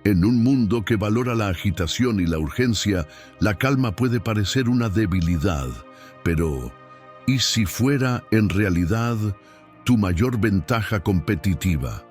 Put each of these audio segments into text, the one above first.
En un mundo que valora la agitación y la urgencia, la calma puede parecer una debilidad, pero ¿y si fuera en realidad tu mayor ventaja competitiva?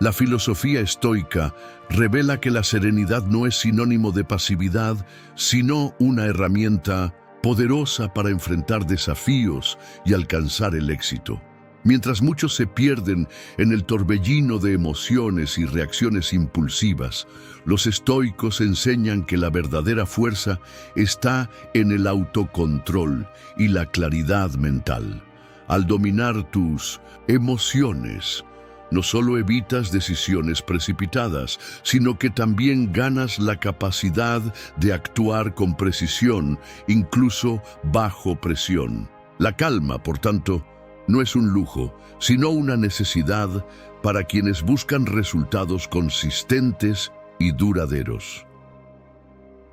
La filosofía estoica revela que la serenidad no es sinónimo de pasividad, sino una herramienta poderosa para enfrentar desafíos y alcanzar el éxito. Mientras muchos se pierden en el torbellino de emociones y reacciones impulsivas, los estoicos enseñan que la verdadera fuerza está en el autocontrol y la claridad mental. Al dominar tus emociones, no solo evitas decisiones precipitadas, sino que también ganas la capacidad de actuar con precisión, incluso bajo presión. La calma, por tanto, no es un lujo, sino una necesidad para quienes buscan resultados consistentes y duraderos.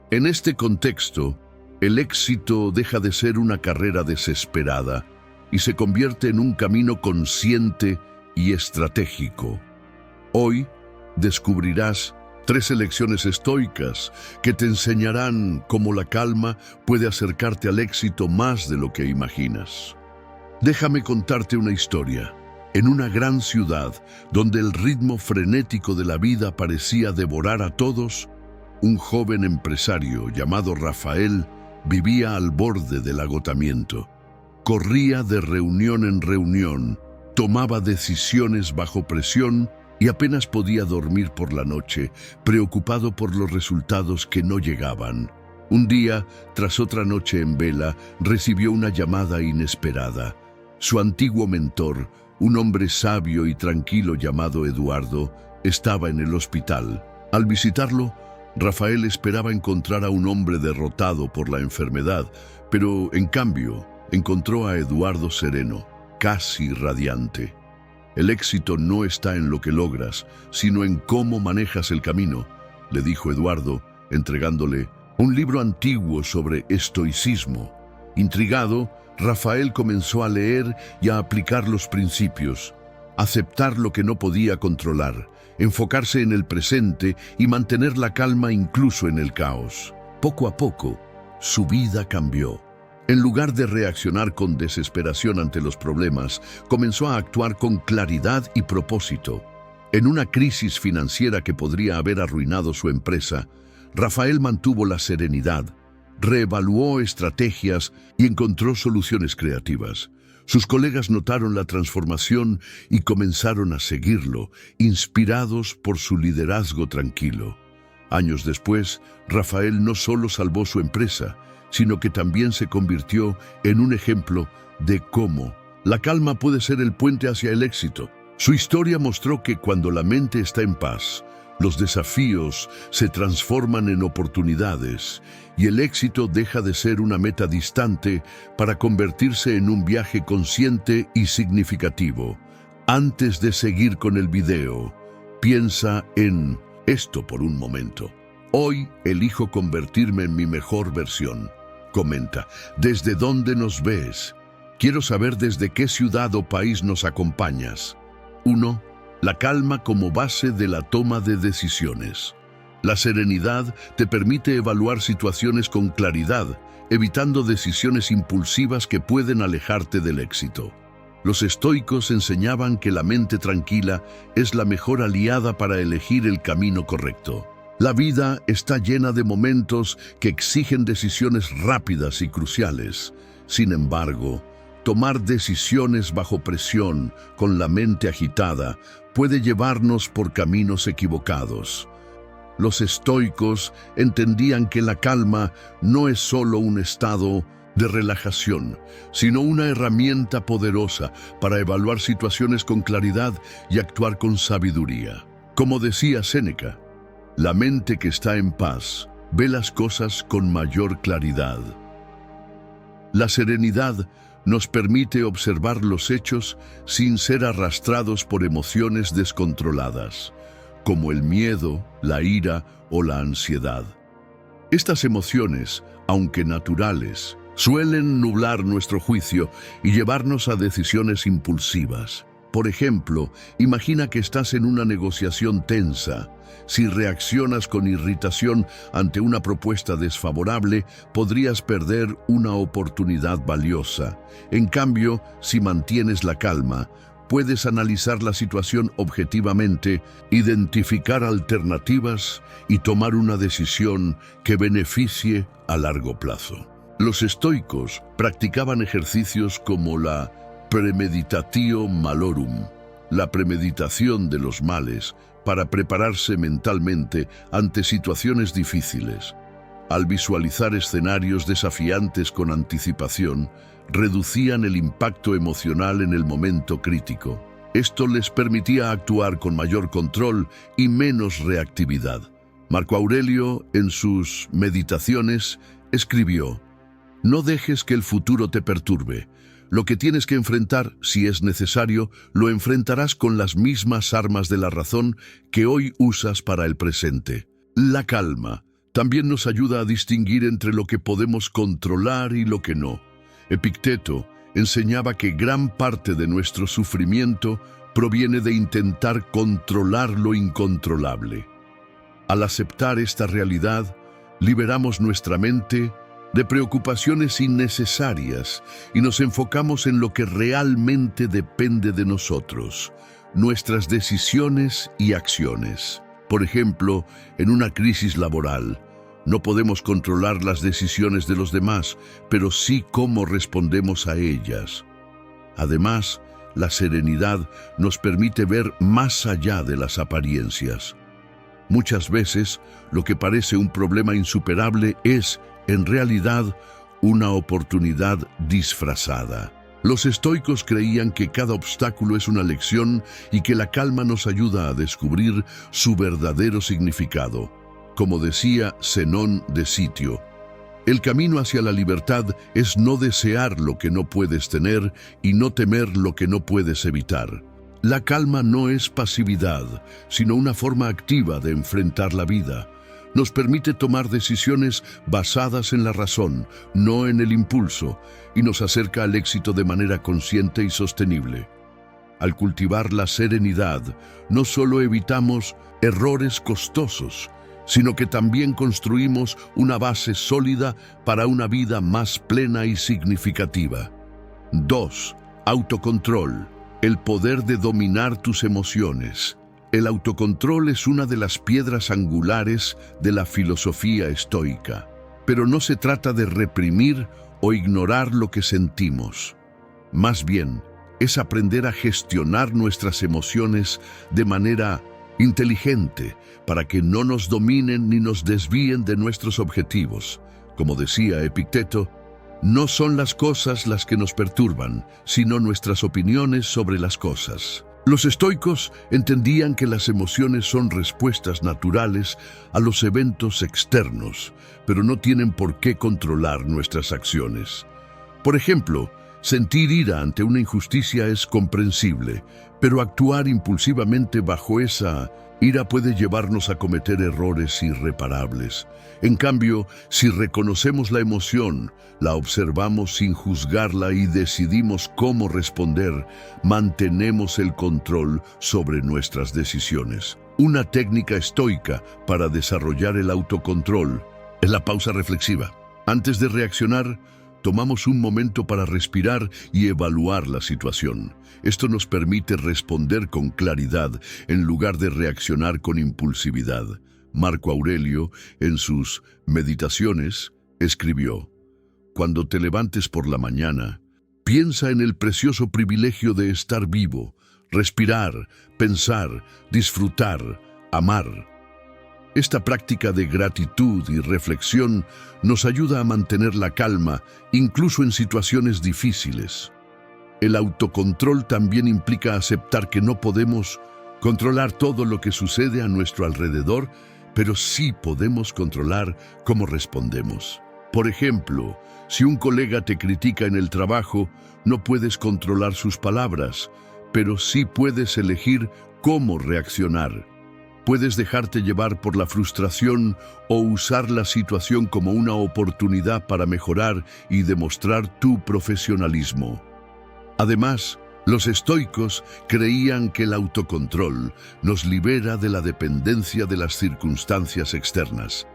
En este contexto, el éxito deja de ser una carrera desesperada y se convierte en un camino consciente y estratégico. Hoy descubrirás 3 lecciones estoicas que te enseñarán cómo la calma puede acercarte al éxito más de lo que imaginas. Déjame contarte una historia. En una gran ciudad, donde el ritmo frenético de la vida parecía devorar a todos, un joven empresario llamado Rafael vivía al borde del agotamiento. Corría de reunión en reunión, tomaba decisiones bajo presión y apenas podía dormir por la noche, preocupado por los resultados que no llegaban. Un día, tras otra noche en vela, recibió una llamada inesperada. Su antiguo mentor, un hombre sabio y tranquilo llamado Eduardo, estaba en el hospital. Al visitarlo, Rafael esperaba encontrar a un hombre derrotado por la enfermedad, pero en cambio encontró a Eduardo sereno, casi radiante. El éxito no está en lo que logras, sino en cómo manejas el camino, le dijo Eduardo, entregándole un libro antiguo sobre estoicismo. Intrigado, Rafael comenzó a leer y a aplicar los principios, aceptar lo que no podía controlar, enfocarse en el presente y mantener la calma incluso en el caos. Poco a poco, su vida cambió. En lugar de reaccionar con desesperación ante los problemas, comenzó a actuar con claridad y propósito. En una crisis financiera que podría haber arruinado su empresa, Rafael mantuvo la serenidad, reevaluó estrategias y encontró soluciones creativas. Sus colegas notaron la transformación y comenzaron a seguirlo, inspirados por su liderazgo tranquilo. Años después, Rafael no solo salvó su empresa, sino que también se convirtió en un ejemplo de cómo la calma puede ser el puente hacia el éxito. Su historia mostró que cuando la mente está en paz, los desafíos se transforman en oportunidades y el éxito deja de ser una meta distante para convertirse en un viaje consciente y significativo. Antes de seguir con el video, piensa en esto por un momento. Hoy elijo convertirme en mi mejor versión. Comenta, ¿desde dónde nos ves? Quiero saber desde qué ciudad o país nos acompañas. 1. La calma como base de la toma de decisiones. La serenidad te permite evaluar situaciones con claridad, evitando decisiones impulsivas que pueden alejarte del éxito. Los estoicos enseñaban que la mente tranquila es la mejor aliada para elegir el camino correcto. La vida está llena de momentos que exigen decisiones rápidas y cruciales. Sin embargo, tomar decisiones bajo presión, con la mente agitada, puede llevarnos por caminos equivocados. Los estoicos entendían que la calma no es solo un estado de relajación, sino una herramienta poderosa para evaluar situaciones con claridad y actuar con sabiduría. Como decía Séneca, la mente que está en paz ve las cosas con mayor claridad. La serenidad nos permite observar los hechos sin ser arrastrados por emociones descontroladas, como el miedo, la ira o la ansiedad. Estas emociones, aunque naturales, suelen nublar nuestro juicio y llevarnos a decisiones impulsivas. Por ejemplo, imagina que estás en una negociación tensa, Si reaccionas con irritación ante una propuesta desfavorable, podrías perder una oportunidad valiosa. En cambio, si mantienes la calma, puedes analizar la situación objetivamente, identificar alternativas y tomar una decisión que beneficie a largo plazo. Los estoicos practicaban ejercicios como la premeditatio malorum, la premeditación de los males, para prepararse mentalmente ante situaciones difíciles. Al visualizar escenarios desafiantes con anticipación, reducían el impacto emocional en el momento crítico. Esto les permitía actuar con mayor control y menos reactividad. Marco Aurelio, en sus Meditaciones, escribió: «No dejes que el futuro te perturbe. Lo que tienes que enfrentar, si es necesario, lo enfrentarás con las mismas armas de la razón que hoy usas para el presente». La calma también nos ayuda a distinguir entre lo que podemos controlar y lo que no. Epicteto enseñaba que gran parte de nuestro sufrimiento proviene de intentar controlar lo incontrolable. Al aceptar esta realidad, liberamos nuestra mente de preocupaciones innecesarias y nos enfocamos en lo que realmente depende de nosotros, nuestras decisiones y acciones. Por ejemplo, en una crisis laboral, no podemos controlar las decisiones de los demás, pero sí cómo respondemos a ellas. Además, la serenidad nos permite ver más allá de las apariencias. Muchas veces, lo que parece un problema insuperable es, en realidad, una oportunidad disfrazada. Los estoicos creían que cada obstáculo es una lección y que la calma nos ayuda a descubrir su verdadero significado. Como decía Zenón de Sitio, el camino hacia la libertad es no desear lo que no puedes tener y no temer lo que no puedes evitar. La calma no es pasividad, sino una forma activa de enfrentar la vida. Nos permite tomar decisiones basadas en la razón, no en el impulso, y nos acerca al éxito de manera consciente y sostenible. Al cultivar la serenidad, no solo evitamos errores costosos, sino que también construimos una base sólida para una vida más plena y significativa. 2. Autocontrol. El poder de dominar tus emociones. El autocontrol es una de las piedras angulares de la filosofía estoica, pero no se trata de reprimir o ignorar lo que sentimos. Más bien, es aprender a gestionar nuestras emociones de manera inteligente para que no nos dominen ni nos desvíen de nuestros objetivos. Como decía Epicteto, no son las cosas las que nos perturban, sino nuestras opiniones sobre las cosas. Los estoicos entendían que las emociones son respuestas naturales a los eventos externos, pero no tienen por qué controlar nuestras acciones. Por ejemplo, sentir ira ante una injusticia es comprensible, pero actuar impulsivamente bajo esa ira puede llevarnos a cometer errores irreparables. En cambio, si reconocemos la emoción, la observamos sin juzgarla y decidimos cómo responder, mantenemos el control sobre nuestras decisiones. Una técnica estoica para desarrollar el autocontrol es la pausa reflexiva. Antes de reaccionar, tomamos un momento para respirar y evaluar la situación. Esto nos permite responder con claridad en lugar de reaccionar con impulsividad. Marco Aurelio, en sus Meditaciones, escribió: «Cuando te levantes por la mañana, piensa en el precioso privilegio de estar vivo, respirar, pensar, disfrutar, amar». Esta práctica de gratitud y reflexión nos ayuda a mantener la calma, incluso en situaciones difíciles. El autocontrol también implica aceptar que no podemos controlar todo lo que sucede a nuestro alrededor, pero sí podemos controlar cómo respondemos. Por ejemplo, si un colega te critica en el trabajo, no puedes controlar sus palabras, pero sí puedes elegir cómo reaccionar. Puedes dejarte llevar por la frustración o usar la situación como una oportunidad para mejorar y demostrar tu profesionalismo. Además, Los estoicos creían que el autocontrol nos libera de la dependencia de las circunstancias externas.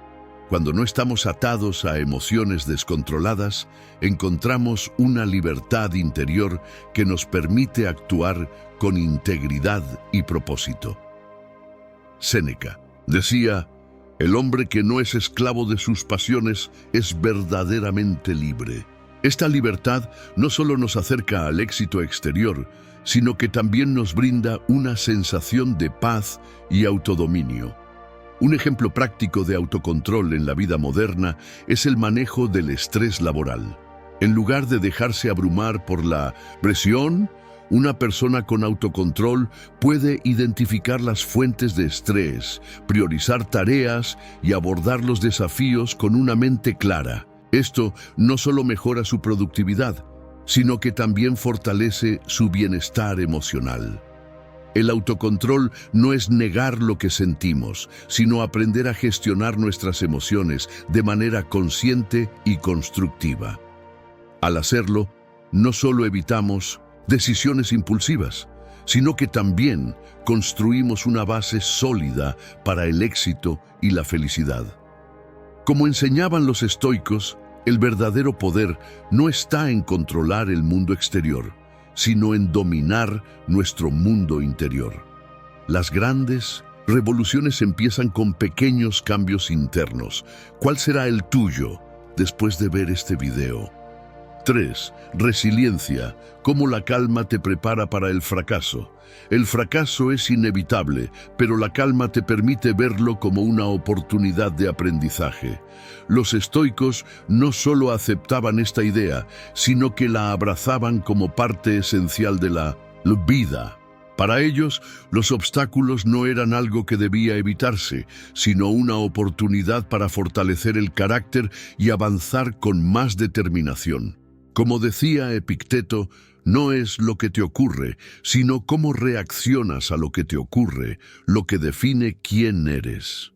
Cuando no estamos atados a emociones descontroladas, encontramos una libertad interior que nos permite actuar con integridad y propósito. Séneca decía: el hombre que no es esclavo de sus pasiones es verdaderamente libre. Esta libertad no solo nos acerca al éxito exterior, sino que también nos brinda una sensación de paz y autodominio. Un ejemplo práctico de autocontrol en la vida moderna es el manejo del estrés laboral. En lugar de dejarse abrumar por la presión, una persona con autocontrol puede identificar las fuentes de estrés, priorizar tareas y abordar los desafíos con una mente clara. Esto no solo mejora su productividad, sino que también fortalece su bienestar emocional. El autocontrol no es negar lo que sentimos, sino aprender a gestionar nuestras emociones de manera consciente y constructiva. Al hacerlo, no solo evitamos decisiones impulsivas, sino que también construimos una base sólida para el éxito y la felicidad. Como enseñaban los estoicos, el verdadero poder no está en controlar el mundo exterior, sino en dominar nuestro mundo interior. Las grandes revoluciones empiezan con pequeños cambios internos. ¿Cuál será el tuyo después de ver este video? 3. Resiliencia. ¿Cómo la calma te prepara para el fracaso? El fracaso es inevitable, pero la calma te permite verlo como una oportunidad de aprendizaje. Los estoicos no solo aceptaban esta idea, sino que la abrazaban como parte esencial de la vida. Para ellos, los obstáculos no eran algo que debía evitarse, sino una oportunidad para fortalecer el carácter y avanzar con más determinación. Como decía Epicteto, no es lo que te ocurre, sino cómo reaccionas a lo que te ocurre, lo que define quién eres.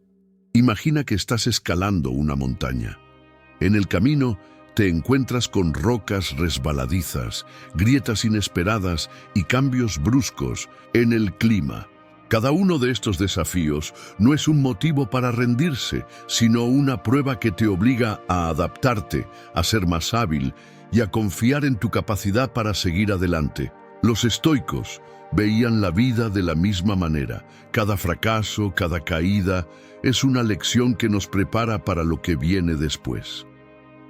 Imagina que estás escalando una montaña. En el camino te encuentras con rocas resbaladizas, grietas inesperadas y cambios bruscos en el clima. Cada uno de estos desafíos no es un motivo para rendirse, sino una prueba que te obliga a adaptarte, a ser más hábil y a confiar en tu capacidad para seguir adelante. Los estoicos veían la vida de la misma manera. Cada fracaso, cada caída, es una lección que nos prepara para lo que viene después.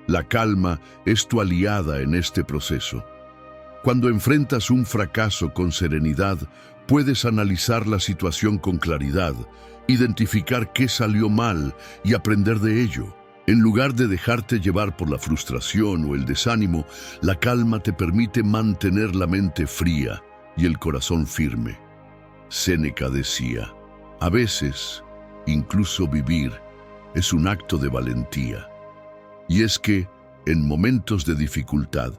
La calma es tu aliada en este proceso. Cuando enfrentas un fracaso con serenidad, puedes analizar la situación con claridad, identificar qué salió mal y aprender de ello. En lugar de dejarte llevar por la frustración o el desánimo, la calma te permite mantener la mente fría y el corazón firme. Séneca decía: a veces, incluso vivir es un acto de valentía. Y es que, en momentos de dificultad,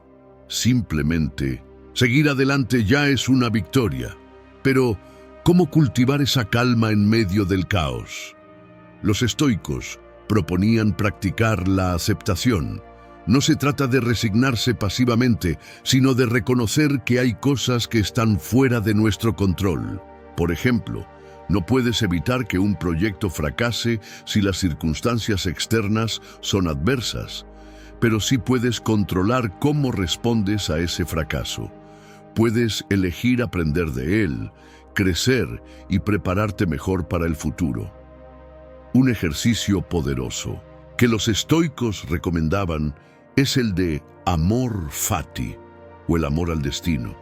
simplemente seguir adelante ya es una victoria. Pero, ¿cómo cultivar esa calma en medio del caos? Los estoicos proponían practicar la aceptación. No se trata de resignarse pasivamente, sino de reconocer que hay cosas que están fuera de nuestro control. Por ejemplo, no puedes evitar que un proyecto fracase si las circunstancias externas son adversas, pero sí puedes controlar cómo respondes a ese fracaso. Puedes elegir aprender de él, crecer y prepararte mejor para el futuro. Un ejercicio poderoso que los estoicos recomendaban es el de amor fati, o el amor al destino.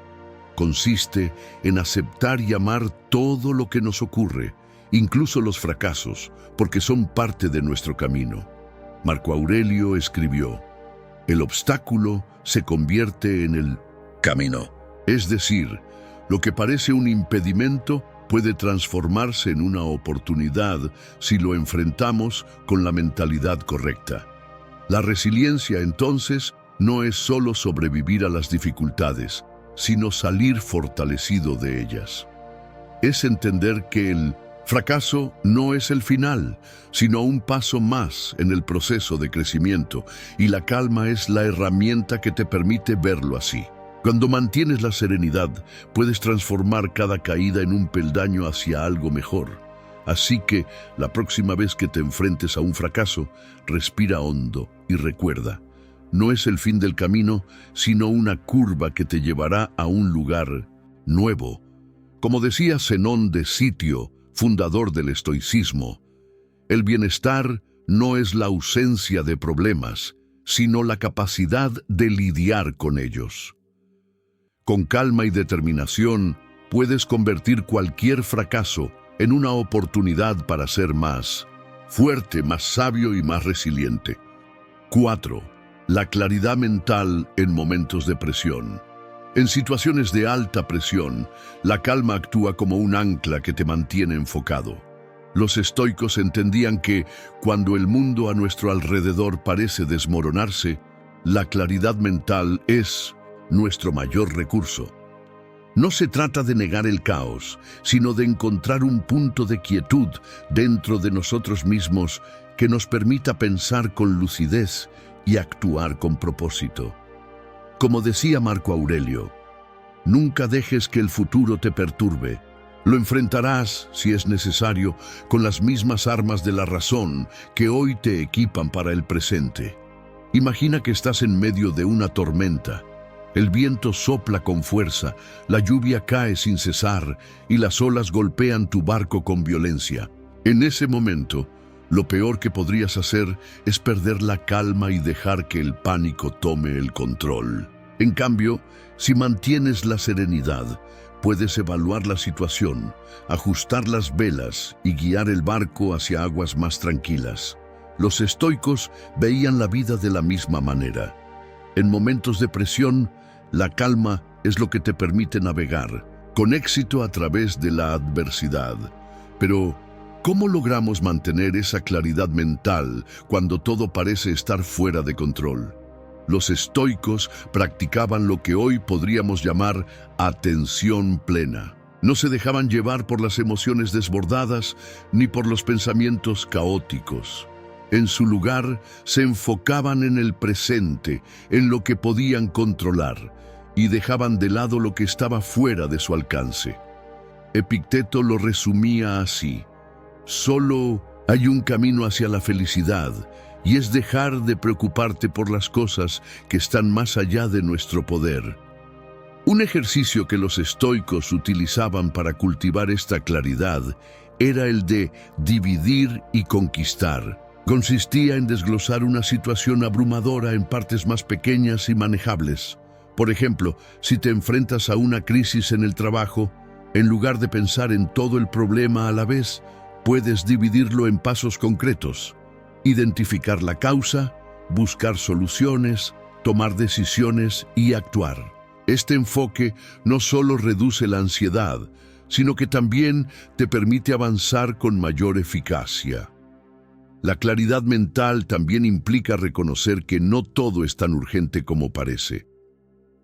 Consiste en aceptar y amar todo lo que nos ocurre, incluso los fracasos, porque son parte de nuestro camino. Marco Aurelio escribió: el obstáculo se convierte en el camino. Es decir, lo que parece un impedimento puede transformarse en una oportunidad si lo enfrentamos con la mentalidad correcta. La resiliencia, entonces, no es solo sobrevivir a las dificultades, sino salir fortalecido de ellas. Es entender que el fracaso no es el final, sino un paso más en el proceso de crecimiento, y la calma es la herramienta que te permite verlo así. Cuando mantienes la serenidad, puedes transformar cada caída en un peldaño hacia algo mejor. Así que, la próxima vez que te enfrentes a un fracaso, respira hondo y recuerda, no es el fin del camino, sino una curva que te llevará a un lugar nuevo. Como decía Zenón de Sitio, fundador del estoicismo, el bienestar no es la ausencia de problemas, sino la capacidad de lidiar con ellos. Con calma y determinación, puedes convertir cualquier fracaso en una oportunidad para ser más fuerte, más sabio y más resiliente. 4. La claridad mental en momentos de presión. En situaciones de alta presión, la calma actúa como un ancla que te mantiene enfocado. Los estoicos entendían que, cuando el mundo a nuestro alrededor parece desmoronarse, la claridad mental es nuestro mayor recurso. No se trata de negar el caos, sino de encontrar un punto de quietud dentro de nosotros mismos que nos permita pensar con lucidez y actuar con propósito. Como decía Marco Aurelio, nunca dejes que el futuro te perturbe. Lo enfrentarás, si es necesario, con las mismas armas de la razón que hoy te equipan para el presente. Imagina que estás en medio de una tormenta. El viento sopla con fuerza, la lluvia cae sin cesar y las olas golpean tu barco con violencia. En ese momento, lo peor que podrías hacer es perder la calma y dejar que el pánico tome el control. En cambio, si mantienes la serenidad, puedes evaluar la situación, ajustar las velas y guiar el barco hacia aguas más tranquilas. Los estoicos veían la vida de la misma manera. En momentos de presión, la calma es lo que te permite navegar con éxito a través de la adversidad. Pero, ¿cómo logramos mantener esa claridad mental cuando todo parece estar fuera de control? Los estoicos practicaban lo que hoy podríamos llamar atención plena. No se dejaban llevar por las emociones desbordadas ni por los pensamientos caóticos. En su lugar, se enfocaban en el presente, en lo que podían controlar, y dejaban de lado lo que estaba fuera de su alcance. Epicteto lo resumía así: solo hay un camino hacia la felicidad, y es dejar de preocuparte por las cosas que están más allá de nuestro poder. Un ejercicio que los estoicos utilizaban para cultivar esta claridad era el de dividir y conquistar. Consistía en desglosar una situación abrumadora en partes más pequeñas y manejables. Por ejemplo, si te enfrentas a una crisis en el trabajo, en lugar de pensar en todo el problema a la vez, puedes dividirlo en pasos concretos. Identificar la causa, buscar soluciones, tomar decisiones y actuar. Este enfoque no solo reduce la ansiedad, sino que también te permite avanzar con mayor eficacia. La claridad mental también implica reconocer que no todo es tan urgente como parece.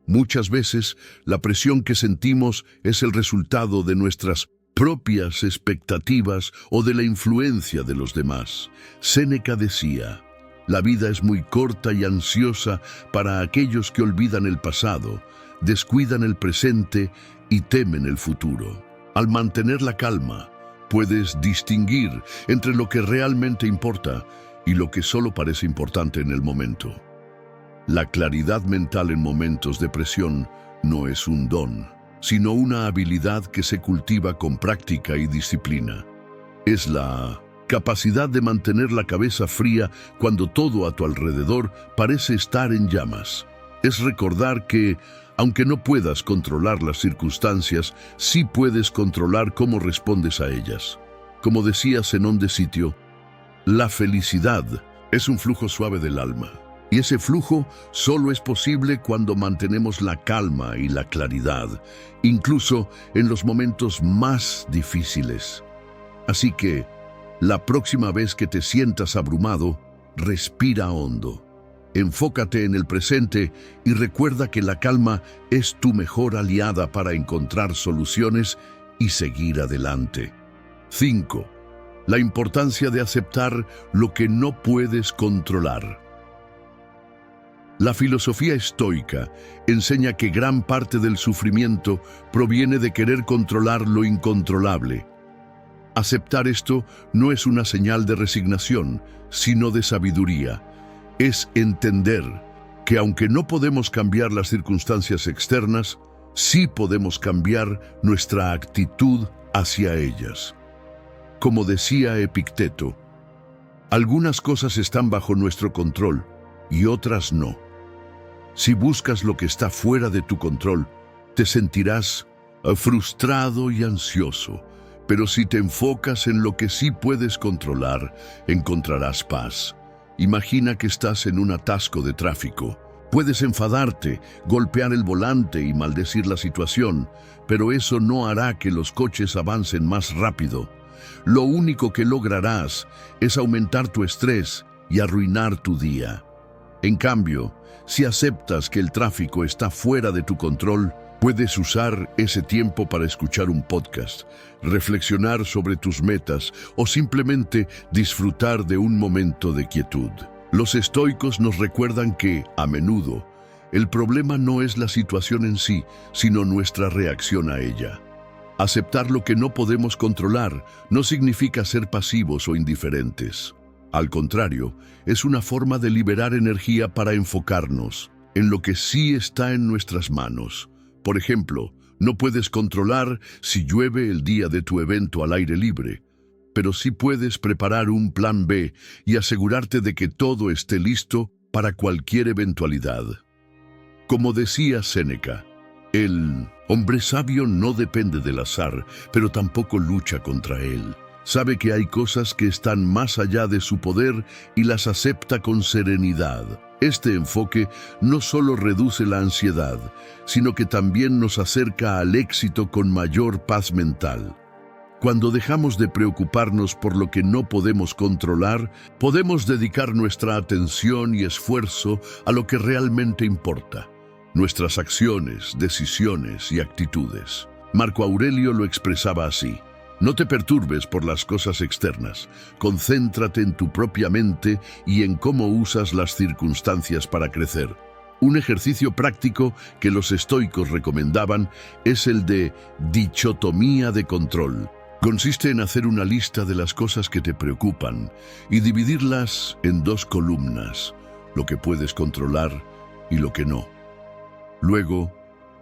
Muchas veces, la presión que sentimos es el resultado de nuestras propias expectativas o de la influencia de los demás. Séneca decía: la vida es muy corta y ansiosa para aquellos que olvidan el pasado, descuidan el presente y temen el futuro. Al mantener la calma, puedes distinguir entre lo que realmente importa y lo que solo parece importante en el momento. La claridad mental en momentos de presión no es un don, sino una habilidad que se cultiva con práctica y disciplina. Es la capacidad de mantener la cabeza fría cuando todo a tu alrededor parece estar en llamas. Es recordar que, aunque no puedas controlar las circunstancias, sí puedes controlar cómo respondes a ellas. Como decía Zenón de Sitio, la felicidad es un flujo suave del alma. Y ese flujo solo es posible cuando mantenemos la calma y la claridad, incluso en los momentos más difíciles. Así que, la próxima vez que te sientas abrumado, respira hondo. Enfócate en el presente y recuerda que la calma es tu mejor aliada para encontrar soluciones y seguir adelante. 5. La importancia de aceptar lo que no puedes controlar. La filosofía estoica enseña que gran parte del sufrimiento proviene de querer controlar lo incontrolable. Aceptar esto no es una señal de resignación, sino de sabiduría. Es entender que aunque no podemos cambiar las circunstancias externas, sí podemos cambiar nuestra actitud hacia ellas. Como decía Epicteto, algunas cosas están bajo nuestro control y otras no. Si buscas lo que está fuera de tu control, te sentirás frustrado y ansioso. Pero si te enfocas en lo que sí puedes controlar, encontrarás paz. Imagina que estás en un atasco de tráfico. Puedes enfadarte, golpear el volante y maldecir la situación, pero eso no hará que los coches avancen más rápido. Lo único que lograrás es aumentar tu estrés y arruinar tu día. En cambio, si aceptas que el tráfico está fuera de tu control, puedes usar ese tiempo para escuchar un podcast, reflexionar sobre tus metas o simplemente disfrutar de un momento de quietud. Los estoicos nos recuerdan que, a menudo, el problema no es la situación en sí, sino nuestra reacción a ella. Aceptar lo que no podemos controlar no significa ser pasivos o indiferentes. Al contrario, es una forma de liberar energía para enfocarnos en lo que sí está en nuestras manos. Por ejemplo, no puedes controlar si llueve el día de tu evento al aire libre, pero sí puedes preparar un plan B y asegurarte de que todo esté listo para cualquier eventualidad. Como decía Séneca, el hombre sabio no depende del azar, pero tampoco lucha contra él. Sabe que hay cosas que están más allá de su poder y las acepta con serenidad. Este enfoque no solo reduce la ansiedad, sino que también nos acerca al éxito con mayor paz mental. Cuando dejamos de preocuparnos por lo que no podemos controlar, podemos dedicar nuestra atención y esfuerzo a lo que realmente importa: nuestras acciones, decisiones y actitudes. Marco Aurelio lo expresaba así: no te perturbes por las cosas externas, concéntrate en tu propia mente y en cómo usas las circunstancias para crecer. Un ejercicio práctico que los estoicos recomendaban es el de dichotomía de control. Consiste en hacer una lista de las cosas que te preocupan y dividirlas en dos columnas: lo que puedes controlar y lo que no. Luego,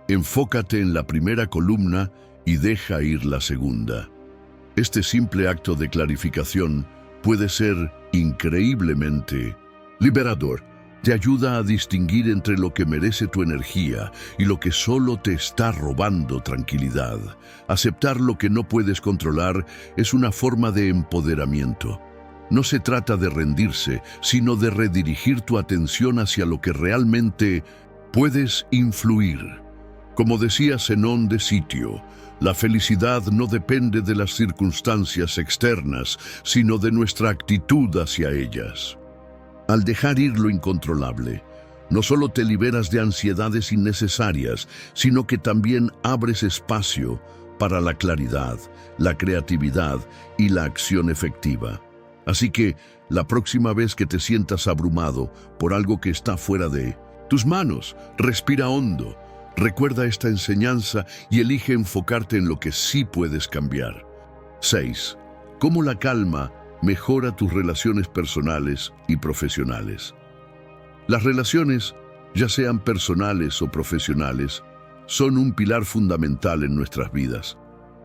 enfócate en la primera columna y deja ir la segunda. Este simple acto de clarificación puede ser increíblemente liberador. Te ayuda a distinguir entre lo que merece tu energía y lo que solo te está robando tranquilidad. Aceptar lo que no puedes controlar es una forma de empoderamiento. No se trata de rendirse, sino de redirigir tu atención hacia lo que realmente puedes influir. Como decía Zenón de Sitio, la felicidad no depende de las circunstancias externas, sino de nuestra actitud hacia ellas. Al dejar ir lo incontrolable, no solo te liberas de ansiedades innecesarias, sino que también abres espacio para la claridad, la creatividad y la acción efectiva. Así que, la próxima vez que te sientas abrumado por algo que está fuera de tus manos, respira hondo, recuerda esta enseñanza y elige enfocarte en lo que sí puedes cambiar. 6. ¿Cómo la calma mejora tus relaciones personales y profesionales? Las relaciones, ya sean personales o profesionales, son un pilar fundamental en nuestras vidas.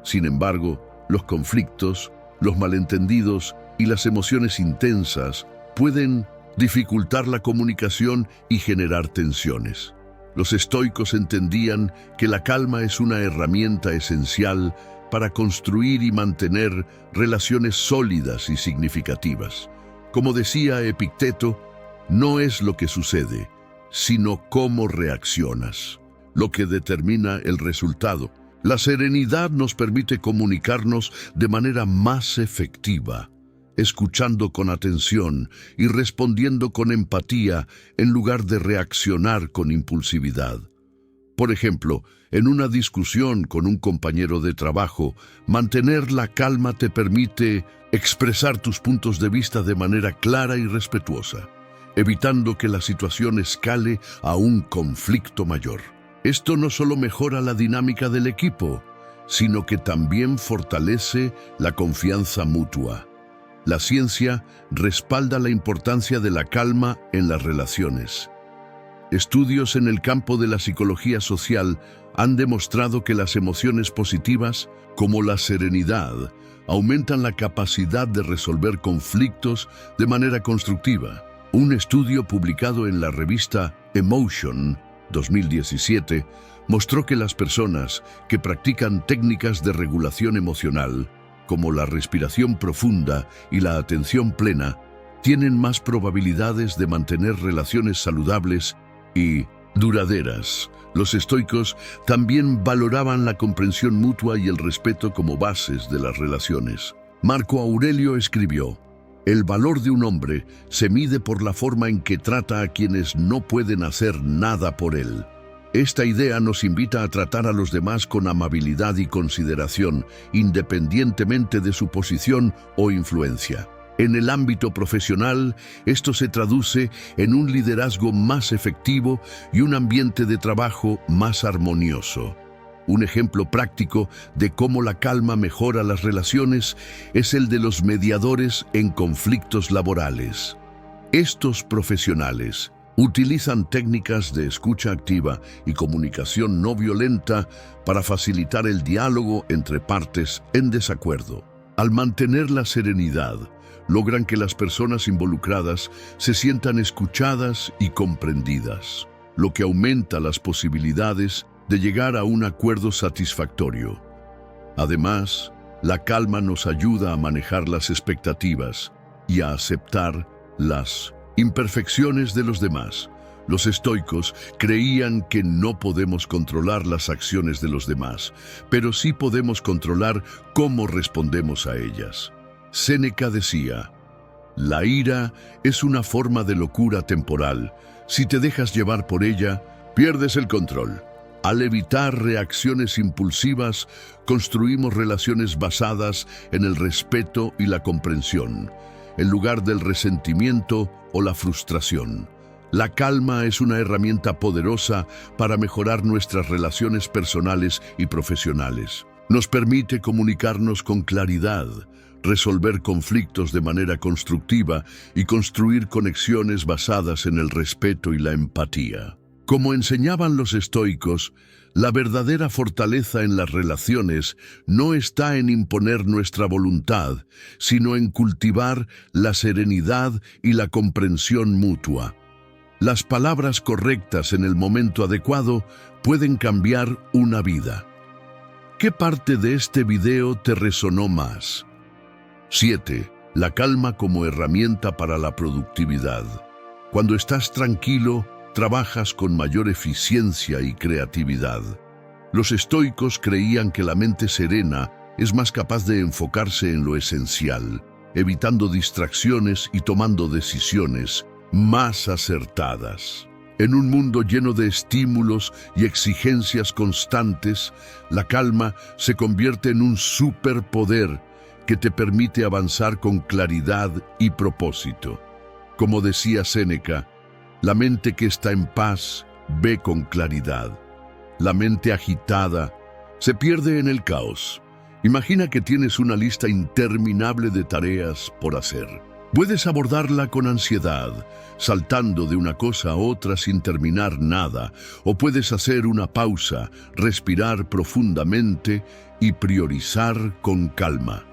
Sin embargo, los conflictos, los malentendidos y las emociones intensas pueden dificultar la comunicación y generar tensiones. Los estoicos entendían que la calma es una herramienta esencial para construir y mantener relaciones sólidas y significativas. Como decía Epicteto, no es lo que sucede, sino cómo reaccionas, lo que determina el resultado. La serenidad nos permite comunicarnos de manera más efectiva, escuchando con atención y respondiendo con empatía en lugar de reaccionar con impulsividad. Por ejemplo, en una discusión con un compañero de trabajo, mantener la calma te permite expresar tus puntos de vista de manera clara y respetuosa. evitando que la situación escale a un conflicto mayor. Esto no solo mejora la dinámica del equipo, sino que también fortalece la confianza mutua. La ciencia respalda la importancia de la calma en las relaciones. Estudios en el campo de la psicología social han demostrado que las emociones positivas, como la serenidad, aumentan la capacidad de resolver conflictos de manera constructiva. Un estudio publicado en la revista Emotion 2017 mostró que las personas que practican técnicas de regulación emocional, como la respiración profunda y la atención plena, tienen más probabilidades de mantener relaciones saludables y duraderas. Los estoicos también valoraban la comprensión mutua y el respeto como bases de las relaciones. Marco Aurelio escribió: "El valor de un hombre se mide por la forma en que trata a quienes no pueden hacer nada por él". Esta idea nos invita a tratar a los demás con amabilidad y consideración, independientemente de su posición o influencia. En el ámbito profesional, esto se traduce en un liderazgo más efectivo y un ambiente de trabajo más armonioso. Un ejemplo práctico de cómo la calma mejora las relaciones es el de los mediadores en conflictos laborales. Estos profesionales utilizan técnicas de escucha activa y comunicación no violenta para facilitar el diálogo entre partes en desacuerdo. Al mantener la serenidad, logran que las personas involucradas se sientan escuchadas y comprendidas, lo que aumenta las posibilidades de llegar a un acuerdo satisfactorio. Además, la calma nos ayuda a manejar las expectativas y a aceptar las imperfecciones de los demás. Los estoicos creían que no podemos controlar las acciones de los demás, pero sí podemos controlar cómo respondemos a ellas. Séneca decía: "La ira es una forma de locura temporal. Si te dejas llevar por ella, pierdes el control". Al evitar reacciones impulsivas, construimos relaciones basadas en el respeto y la comprensión, en lugar del resentimiento o la frustración. La calma es una herramienta poderosa para mejorar nuestras relaciones personales y profesionales. Nos permite comunicarnos con claridad, resolver conflictos de manera constructiva y construir conexiones basadas en el respeto y la empatía. Como enseñaban los estoicos, la verdadera fortaleza en las relaciones no está en imponer nuestra voluntad, sino en cultivar la serenidad y la comprensión mutua. Las palabras correctas en el momento adecuado pueden cambiar una vida. ¿Qué parte de este video te resonó más? 7. La calma como herramienta para la productividad. Cuando estás tranquilo, trabajas con mayor eficiencia y creatividad. Los estoicos creían que la mente serena es más capaz de enfocarse en lo esencial, evitando distracciones y tomando decisiones más acertadas. En un mundo lleno de estímulos y exigencias constantes, la calma se convierte en un superpoder que te permite avanzar con claridad y propósito. Como decía Séneca, la mente que está en paz ve con claridad. La mente agitada se pierde en el caos. Imagina que tienes una lista interminable de tareas por hacer. Puedes abordarla con ansiedad, saltando de una cosa a otra sin terminar nada, o puedes hacer una pausa, respirar profundamente y priorizar con calma.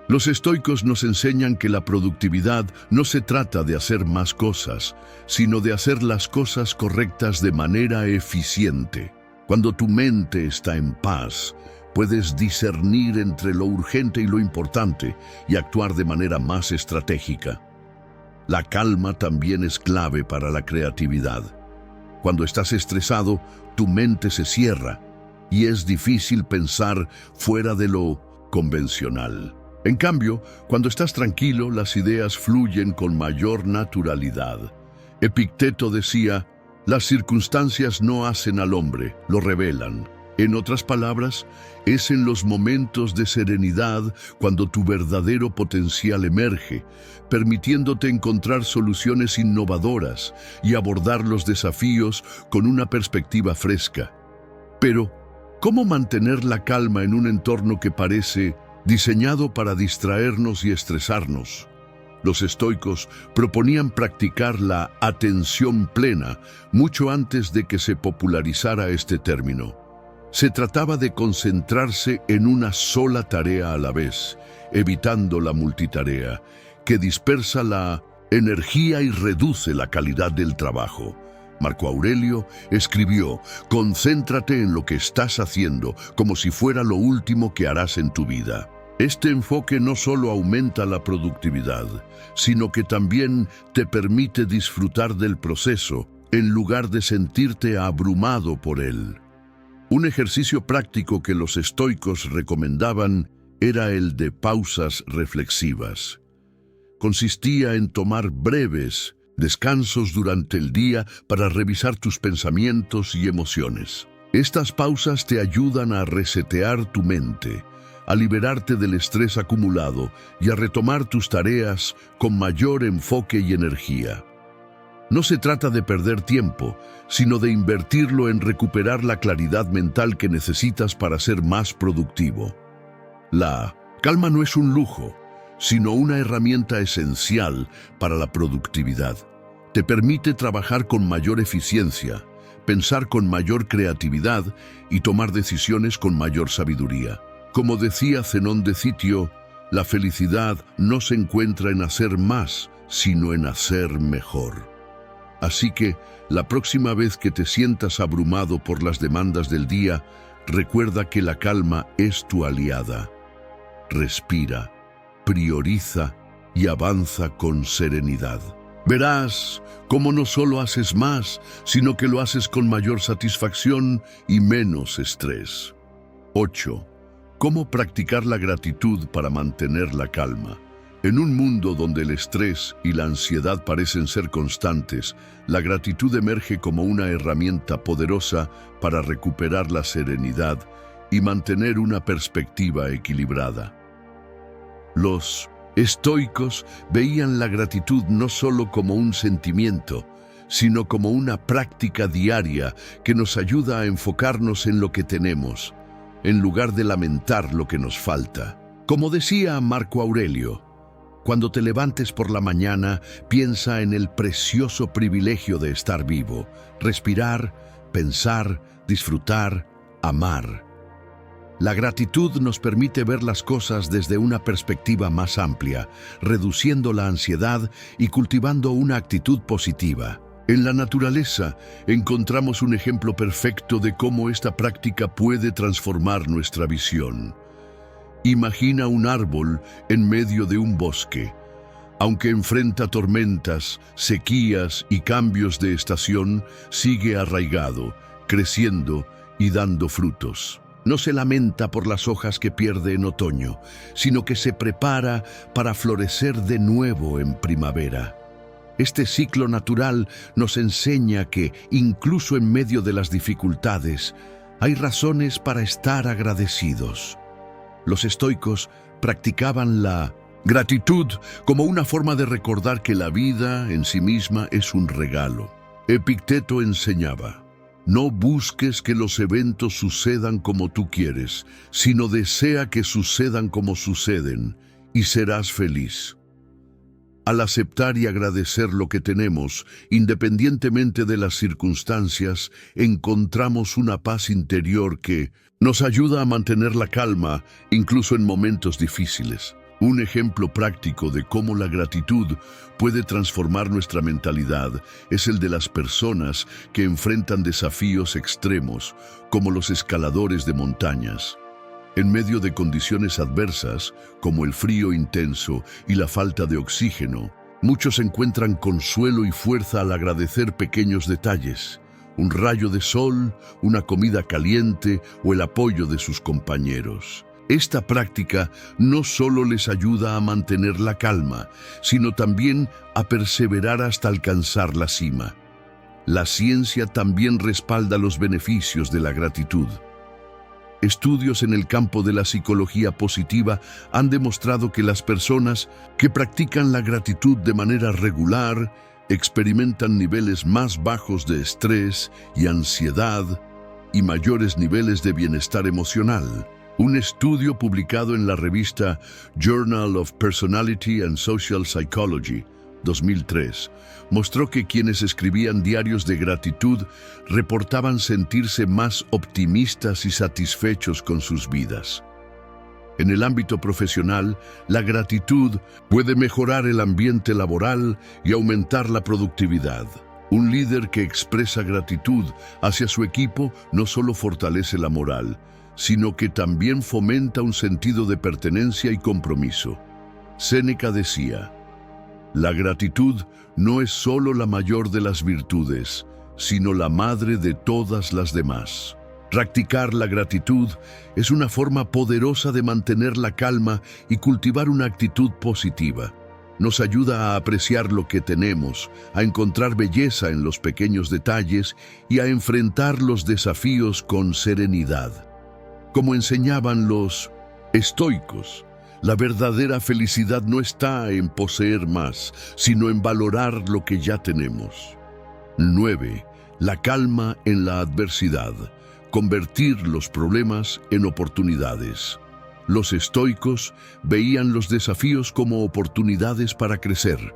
Los estoicos nos enseñan que la productividad no se trata de hacer más cosas, sino de hacer las cosas correctas de manera eficiente. Cuando tu mente está en paz, puedes discernir entre lo urgente y lo importante y actuar de manera más estratégica. La calma también es clave para la creatividad. Cuando estás estresado, tu mente se cierra y es difícil pensar fuera de lo convencional. En cambio, cuando estás tranquilo, las ideas fluyen con mayor naturalidad. Epicteto decía: "Las circunstancias no hacen al hombre, lo revelan". En otras palabras, es en los momentos de serenidad cuando tu verdadero potencial emerge, permitiéndote encontrar soluciones innovadoras y abordar los desafíos con una perspectiva fresca. Pero, ¿cómo mantener la calma en un entorno que parece diseñado para distraernos y estresarnos? Los estoicos proponían practicar la atención plena mucho antes de que se popularizara este término. Se trataba de concentrarse en una sola tarea a la vez, evitando la multitarea, que dispersa la energía y reduce la calidad del trabajo. Marco Aurelio escribió: «Concéntrate en lo que estás haciendo, como si fuera lo último que harás en tu vida». Este enfoque no solo aumenta la productividad, sino que también te permite disfrutar del proceso, en lugar de sentirte abrumado por él. Un ejercicio práctico que los estoicos recomendaban era el de pausas reflexivas. Consistía en tomar breves descansos durante el día para revisar tus pensamientos y emociones. Estas pausas te ayudan a resetear tu mente, a liberarte del estrés acumulado y a retomar tus tareas con mayor enfoque y energía. No se trata de perder tiempo, sino de invertirlo en recuperar la claridad mental que necesitas para ser más productivo. La calma no es un lujo, sino una herramienta esencial para la productividad. Te permite trabajar con mayor eficiencia, pensar con mayor creatividad y tomar decisiones con mayor sabiduría. Como decía Zenón de Citio, la felicidad no se encuentra en hacer más, sino en hacer mejor. Así que, la próxima vez que te sientas abrumado por las demandas del día, recuerda que la calma es tu aliada. Respira, prioriza y avanza con serenidad. Verás cómo no solo haces más, sino que lo haces con mayor satisfacción y menos estrés. 8. ¿Cómo practicar la gratitud para mantener la calma? En un mundo donde el estrés y la ansiedad parecen ser constantes, la gratitud emerge como una herramienta poderosa para recuperar la serenidad y mantener una perspectiva equilibrada. Los estoicos veían la gratitud no solo como un sentimiento, sino como una práctica diaria que nos ayuda a enfocarnos en lo que tenemos, en lugar de lamentar lo que nos falta. Como decía Marco Aurelio, cuando te levantes por la mañana, piensa en el precioso privilegio de estar vivo, respirar, pensar, disfrutar, amar. La gratitud nos permite ver las cosas desde una perspectiva más amplia, reduciendo la ansiedad y cultivando una actitud positiva. En la naturaleza encontramos un ejemplo perfecto de cómo esta práctica puede transformar nuestra visión. Imagina un árbol en medio de un bosque. Aunque enfrenta tormentas, sequías y cambios de estación, sigue arraigado, creciendo y dando frutos. No se lamenta por las hojas que pierde en otoño, sino que se prepara para florecer de nuevo en primavera. Este ciclo natural nos enseña que, incluso en medio de las dificultades, hay razones para estar agradecidos. Los estoicos practicaban la gratitud como una forma de recordar que la vida en sí misma es un regalo. Epicteto enseñaba: no busques que los eventos sucedan como tú quieres, sino desea que sucedan como suceden, y serás feliz. Al aceptar y agradecer lo que tenemos, independientemente de las circunstancias, encontramos una paz interior que nos ayuda a mantener la calma, incluso en momentos difíciles. Un ejemplo práctico de cómo la gratitud puede transformar nuestra mentalidad es el de las personas que enfrentan desafíos extremos, como los escaladores de montañas. En medio de condiciones adversas, como el frío intenso y la falta de oxígeno, muchos encuentran consuelo y fuerza al agradecer pequeños detalles: un rayo de sol, una comida caliente o el apoyo de sus compañeros. Esta práctica no solo les ayuda a mantener la calma, sino también a perseverar hasta alcanzar la cima. La ciencia también respalda los beneficios de la gratitud. Estudios en el campo de la psicología positiva han demostrado que las personas que practican la gratitud de manera regular experimentan niveles más bajos de estrés y ansiedad y mayores niveles de bienestar emocional. Un estudio publicado en la revista Journal of Personality and Social Psychology, 2003, mostró que quienes escribían diarios de gratitud reportaban sentirse más optimistas y satisfechos con sus vidas. En el ámbito profesional, la gratitud puede mejorar el ambiente laboral y aumentar la productividad. Un líder que expresa gratitud hacia su equipo no solo fortalece la moral, sino que también fomenta un sentido de pertenencia y compromiso. Séneca decía: la gratitud no es solo la mayor de las virtudes, sino la madre de todas las demás. Practicar la gratitud es una forma poderosa de mantener la calma y cultivar una actitud positiva. Nos ayuda a apreciar lo que tenemos, a encontrar belleza en los pequeños detalles y a enfrentar los desafíos con serenidad. Como enseñaban los estoicos, la verdadera felicidad no está en poseer más, sino en valorar lo que ya tenemos. 9. La calma en la adversidad. Convertir los problemas en oportunidades. Los estoicos veían los desafíos como oportunidades para crecer.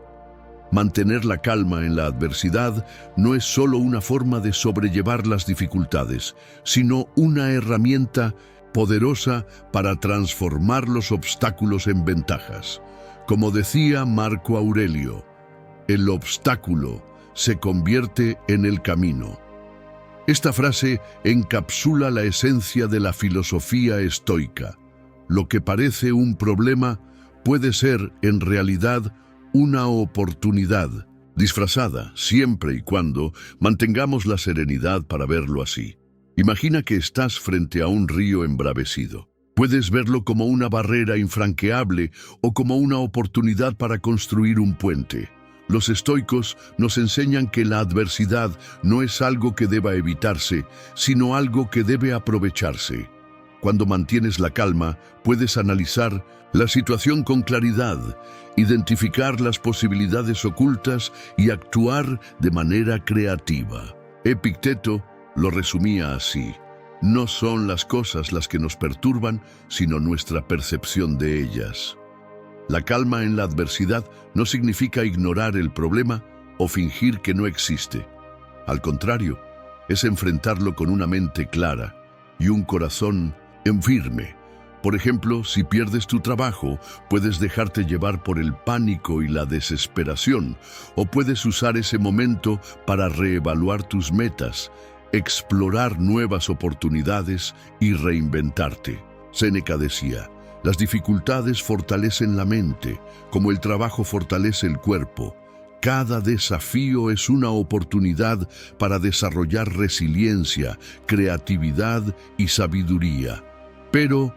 Mantener la calma en la adversidad no es solo una forma de sobrellevar las dificultades, sino una herramienta poderosa para transformar los obstáculos en ventajas. Como decía Marco Aurelio, el obstáculo se convierte en el camino. Esta frase encapsula la esencia de la filosofía estoica. Lo que parece un problema puede ser, en realidad, una oportunidad, disfrazada siempre y cuando mantengamos la serenidad para verlo así. Imagina que estás frente a un río embravecido. Puedes verlo como una barrera infranqueable o como una oportunidad para construir un puente. Los estoicos nos enseñan que la adversidad no es algo que deba evitarse, sino algo que debe aprovecharse. Cuando mantienes la calma, puedes analizar la situación con claridad, identificar las posibilidades ocultas y actuar de manera creativa. Epicteto lo resumía así: no son las cosas las que nos perturban, sino nuestra percepción de ellas. La calma en la adversidad no significa ignorar el problema o fingir que no existe. Al contrario, es enfrentarlo con una mente clara y un corazón firme. Por ejemplo, si pierdes tu trabajo, puedes dejarte llevar por el pánico y la desesperación, o puedes usar ese momento para reevaluar tus metas, explorar nuevas oportunidades y reinventarte. Séneca decía: las dificultades fortalecen la mente, como el trabajo fortalece el cuerpo. Cada desafío es una oportunidad para desarrollar resiliencia, creatividad y sabiduría. Pero,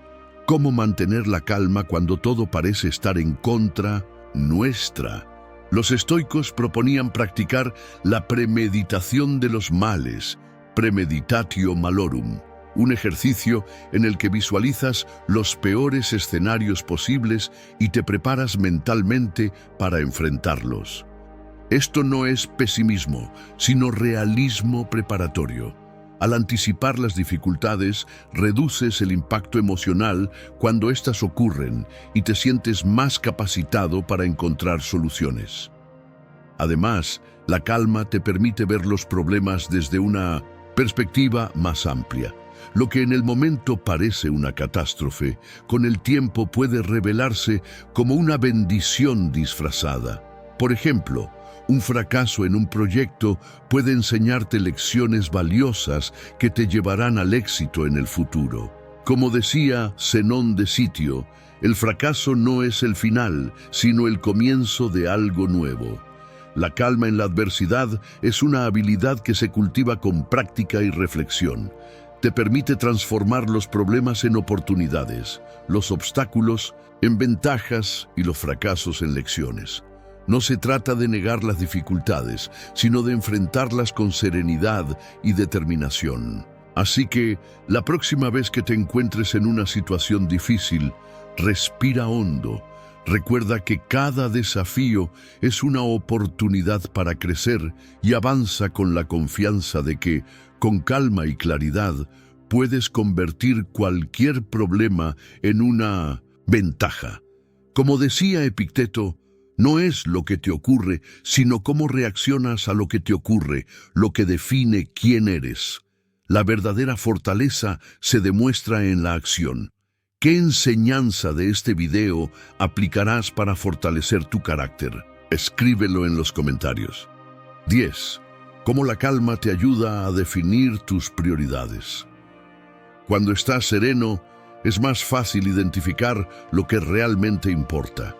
¿cómo mantener la calma cuando todo parece estar en contra nuestra? Los estoicos proponían practicar la premeditación de los males, premeditatio malorum, un ejercicio en el que visualizas los peores escenarios posibles y te preparas mentalmente para enfrentarlos. Esto no es pesimismo, sino realismo preparatorio. Al anticipar las dificultades, reduces el impacto emocional cuando éstas ocurren y te sientes más capacitado para encontrar soluciones. Además, la calma te permite ver los problemas desde una perspectiva más amplia. Lo que en el momento parece una catástrofe, con el tiempo puede revelarse como una bendición disfrazada. Por ejemplo, un fracaso en un proyecto puede enseñarte lecciones valiosas que te llevarán al éxito en el futuro. Como decía Zenón de Sitio, el fracaso no es el final, sino el comienzo de algo nuevo. La calma en la adversidad es una habilidad que se cultiva con práctica y reflexión. Te permite transformar los problemas en oportunidades, los obstáculos en ventajas y los fracasos en lecciones. No se trata de negar las dificultades, sino de enfrentarlas con serenidad y determinación. Así que, la próxima vez que te encuentres en una situación difícil, respira hondo. Recuerda que cada desafío es una oportunidad para crecer y avanza con la confianza de que, con calma y claridad, puedes convertir cualquier problema en una ventaja. Como decía Epicteto, no es lo que te ocurre, sino cómo reaccionas a lo que te ocurre, lo que define quién eres. La verdadera fortaleza se demuestra en la acción. ¿Qué enseñanza de este video aplicarás para fortalecer tu carácter? Escríbelo en los comentarios. 10. ¿Cómo la calma te ayuda a definir tus prioridades? Cuando estás sereno, es más fácil identificar lo que realmente importa.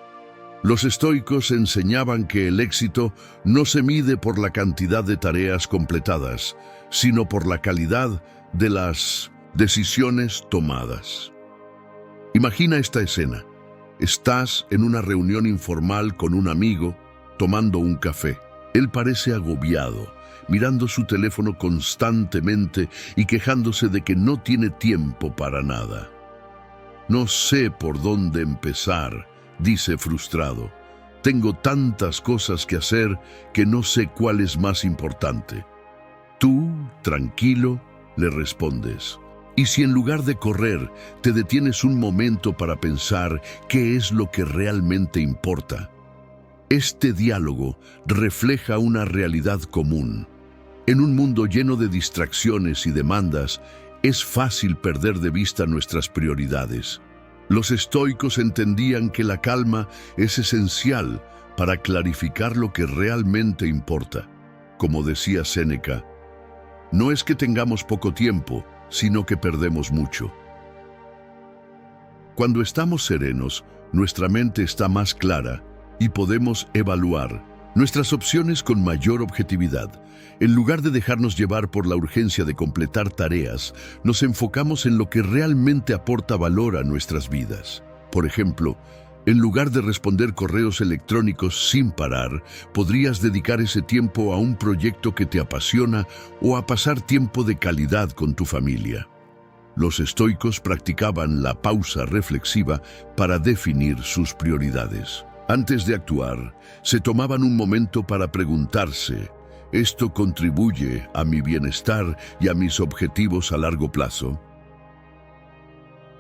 Los estoicos enseñaban que el éxito no se mide por la cantidad de tareas completadas, sino por la calidad de las decisiones tomadas. Imagina esta escena. Estás en una reunión informal con un amigo, tomando un café. Él parece agobiado, mirando su teléfono constantemente y quejándose de que no tiene tiempo para nada. No sé por dónde empezar, dice frustrado. Tengo tantas cosas que hacer que no sé cuál es más importante. Tú, tranquilo, le respondes. Y si en lugar de correr, te detienes un momento para pensar qué es lo que realmente importa. Este diálogo refleja una realidad común. En un mundo lleno de distracciones y demandas, es fácil perder de vista nuestras prioridades. Los estoicos entendían que la calma es esencial para clarificar lo que realmente importa. Como decía Séneca, no es que tengamos poco tiempo, sino que perdemos mucho. Cuando estamos serenos, nuestra mente está más clara y podemos evaluar nuestras opciones con mayor objetividad. En lugar de dejarnos llevar por la urgencia de completar tareas, nos enfocamos en lo que realmente aporta valor a nuestras vidas. Por ejemplo, en lugar de responder correos electrónicos sin parar, podrías dedicar ese tiempo a un proyecto que te apasiona o a pasar tiempo de calidad con tu familia. Los estoicos practicaban la pausa reflexiva para definir sus prioridades. Antes de actuar, se tomaban un momento para preguntarse, ¿esto contribuye a mi bienestar y a mis objetivos a largo plazo?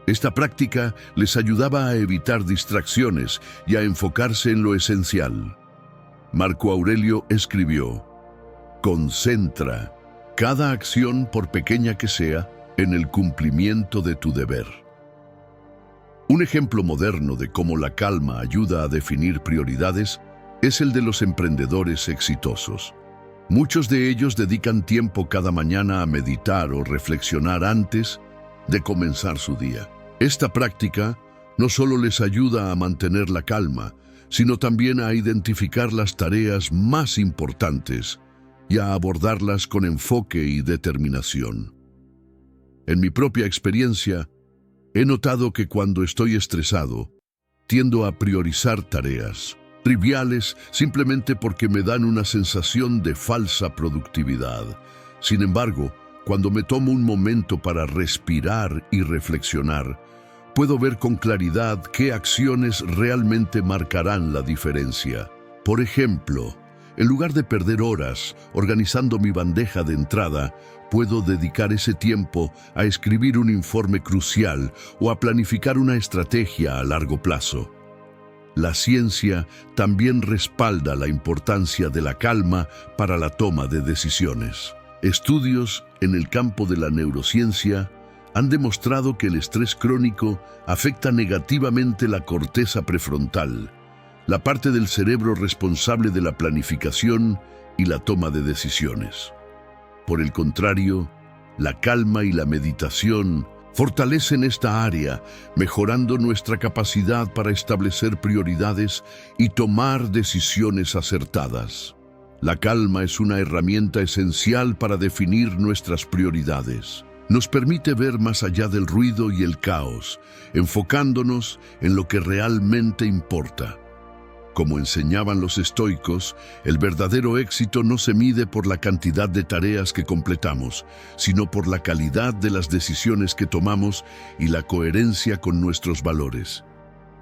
Esta práctica les ayudaba a evitar distracciones y a enfocarse en lo esencial. Marco Aurelio escribió, concentra cada acción, por pequeña que sea, en el cumplimiento de tu deber. Un ejemplo moderno de cómo la calma ayuda a definir prioridades es el de los emprendedores exitosos. Muchos de ellos dedican tiempo cada mañana a meditar o reflexionar antes de comenzar su día. Esta práctica no solo les ayuda a mantener la calma, sino también a identificar las tareas más importantes y a abordarlas con enfoque y determinación. En mi propia experiencia, he notado que cuando estoy estresado, tiendo a priorizar tareas triviales simplemente porque me dan una sensación de falsa productividad. Sin embargo, cuando me tomo un momento para respirar y reflexionar, puedo ver con claridad qué acciones realmente marcarán la diferencia. Por ejemplo, en lugar de perder horas organizando mi bandeja de entrada, puedo dedicar ese tiempo a escribir un informe crucial o a planificar una estrategia a largo plazo. La ciencia también respalda la importancia de la calma para la toma de decisiones. Estudios en el campo de la neurociencia han demostrado que el estrés crónico afecta negativamente la corteza prefrontal, la parte del cerebro responsable de la planificación y la toma de decisiones. Por el contrario, la calma y la meditación fortalecen esta área, mejorando nuestra capacidad para establecer prioridades y tomar decisiones acertadas. La calma es una herramienta esencial para definir nuestras prioridades. Nos permite ver más allá del ruido y el caos, enfocándonos en lo que realmente importa. Como enseñaban los estoicos, el verdadero éxito no se mide por la cantidad de tareas que completamos, sino por la calidad de las decisiones que tomamos y la coherencia con nuestros valores.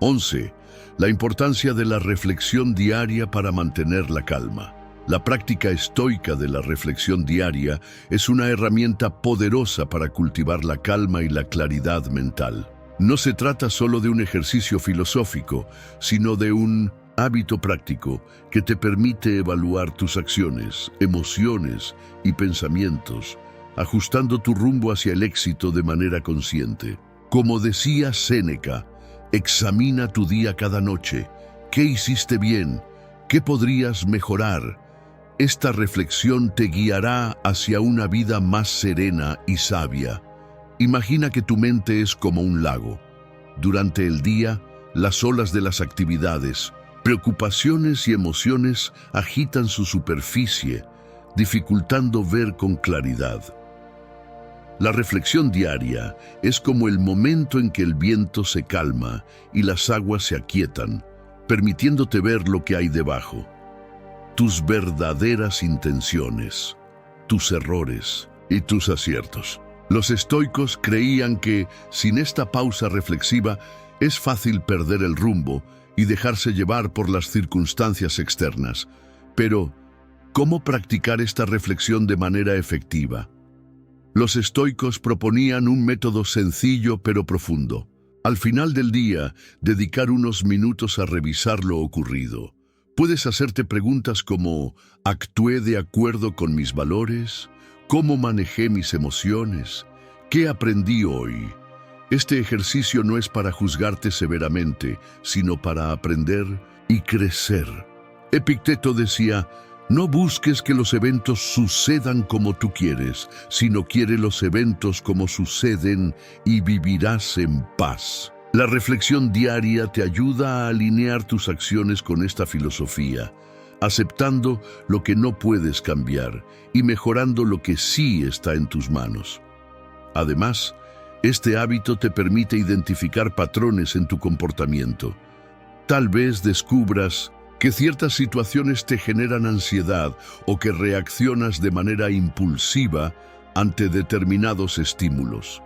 11. La importancia de la reflexión diaria para mantener la calma. La práctica estoica de la reflexión diaria es una herramienta poderosa para cultivar la calma y la claridad mental. No se trata solo de un ejercicio filosófico, sino de un hábito práctico que te permite evaluar tus acciones, emociones y pensamientos, ajustando tu rumbo hacia el éxito de manera consciente. Como decía Séneca, examina tu día cada noche. ¿Qué hiciste bien? ¿Qué podrías mejorar? Esta reflexión te guiará hacia una vida más serena y sabia. Imagina que tu mente es como un lago. Durante el día, las olas de las actividades, preocupaciones y emociones agitan su superficie, dificultando ver con claridad. La reflexión diaria es como el momento en que el viento se calma y las aguas se aquietan, permitiéndote ver lo que hay debajo. Tus verdaderas intenciones, tus errores y tus aciertos. Los estoicos creían que, sin esta pausa reflexiva, es fácil perder el rumbo y dejarse llevar por las circunstancias externas. Pero, ¿cómo practicar esta reflexión de manera efectiva? Los estoicos proponían un método sencillo pero profundo. Al final del día, dedicar unos minutos a revisar lo ocurrido. Puedes hacerte preguntas como: ¿actué de acuerdo con mis valores? ¿Cómo manejé mis emociones? ¿Qué aprendí hoy? Este ejercicio no es para juzgarte severamente, sino para aprender y crecer. Epicteto decía: no busques que los eventos sucedan como tú quieres, sino quiere los eventos como suceden y vivirás en paz. La reflexión diaria te ayuda a alinear tus acciones con esta filosofía, aceptando lo que no puedes cambiar y mejorando lo que sí está en tus manos. Además, este hábito te permite identificar patrones en tu comportamiento. Tal vez descubras que ciertas situaciones te generan ansiedad o que reaccionas de manera impulsiva ante determinados estímulos.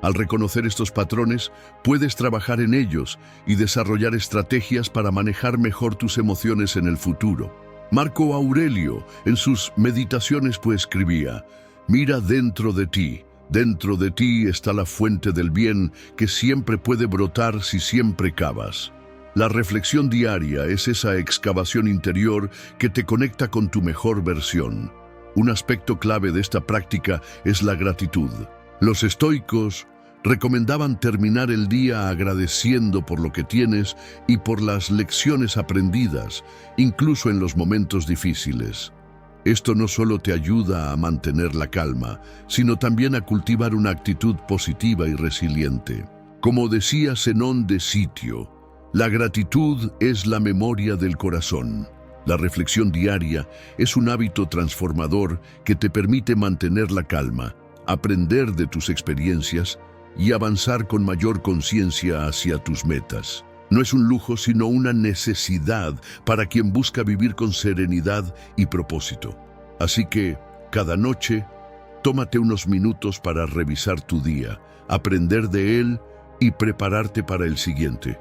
Al reconocer estos patrones, puedes trabajar en ellos y desarrollar estrategias para manejar mejor tus emociones en el futuro. Marco Aurelio, en sus Meditaciones, escribía: mira dentro de ti. Dentro de ti está la fuente del bien que siempre puede brotar si siempre cavas. La reflexión diaria es esa excavación interior que te conecta con tu mejor versión. Un aspecto clave de esta práctica es la gratitud. Los estoicos recomendaban terminar el día agradeciendo por lo que tienes y por las lecciones aprendidas, incluso en los momentos difíciles. Esto no solo te ayuda a mantener la calma, sino también a cultivar una actitud positiva y resiliente. Como decía Zenón de Sitio, la gratitud es la memoria del corazón. La reflexión diaria es un hábito transformador que te permite mantener la calma, aprender de tus experiencias y avanzar con mayor conciencia hacia tus metas. No es un lujo, sino una necesidad para quien busca vivir con serenidad y propósito. Así que, cada noche, tómate unos minutos para revisar tu día, aprender de él y prepararte para el siguiente.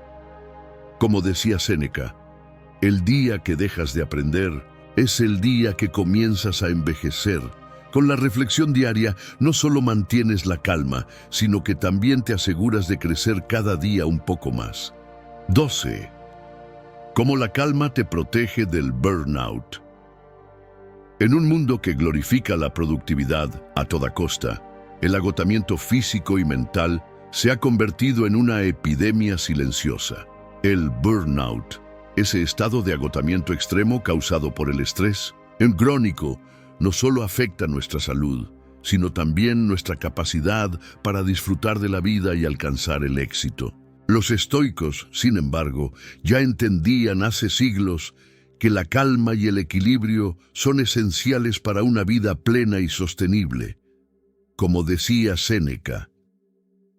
Como decía Séneca, el día que dejas de aprender es el día que comienzas a envejecer. Con la reflexión diaria no solo mantienes la calma, sino que también te aseguras de crecer cada día un poco más. 12. Cómo la calma te protege del burnout. En un mundo que glorifica la productividad a toda costa, el agotamiento físico y mental se ha convertido en una epidemia silenciosa. El burnout, ese estado de agotamiento extremo causado por el estrés, crónico, no solo afecta nuestra salud, sino también nuestra capacidad para disfrutar de la vida y alcanzar el éxito. Los estoicos, sin embargo, ya entendían hace siglos que la calma y el equilibrio son esenciales para una vida plena y sostenible. Como decía Séneca,